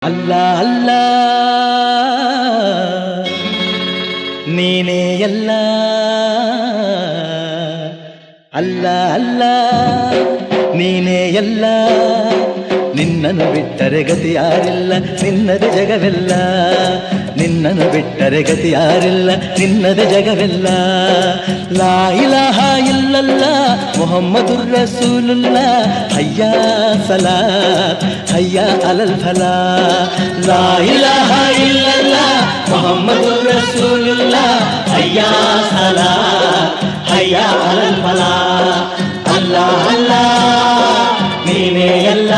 ಅಲ್ಲ ಅಲ್ಲ ನೀನೇ ಎಲ್ಲ ಅಲ್ಲ ಅಲ್ಲ ನೀನೇ ಎಲ್ಲ ನಿನ್ನನ್ನು ಬಿಟ್ಟರೆ ಗತಿ ಯಾರಿಲ್ಲ ನಿನ್ನದೆ ಜಗವೆಲ್ಲ ನಿನ್ನನ್ನು ಬಿಟ್ಟರೆ ಗತಿ ಯಾರಿಲ್ಲ ನಿನ್ನದೆ ಜಗವೆಲ್ಲ ಲಾ ಇಲಾಹ ಇಲ್ಲಲ್ಲ ಮುಹಮ್ಮದುರ್ ರಸೂಲುಲ್ಲಾ ಹಯ್ಯಾ ಸಲಾತ್ ಹಯ್ಯಾ ಅಲಲ್ ಫಲಾ ಲಾ ಇಲಾಹ ಇಲ್ಲಲ್ಲ ಮುಹಮ್ಮದುರ್ ರಸೂಲುಲ್ಲಾ ಹಯ್ಯಾ ಸಲಾತ್ ಹಯ್ಯಾ ಅಲಲ್ ಫಲಾ ಅಲ್ಲ ಅಲ್ಲ ನೀನೇ ಎಲ್ಲ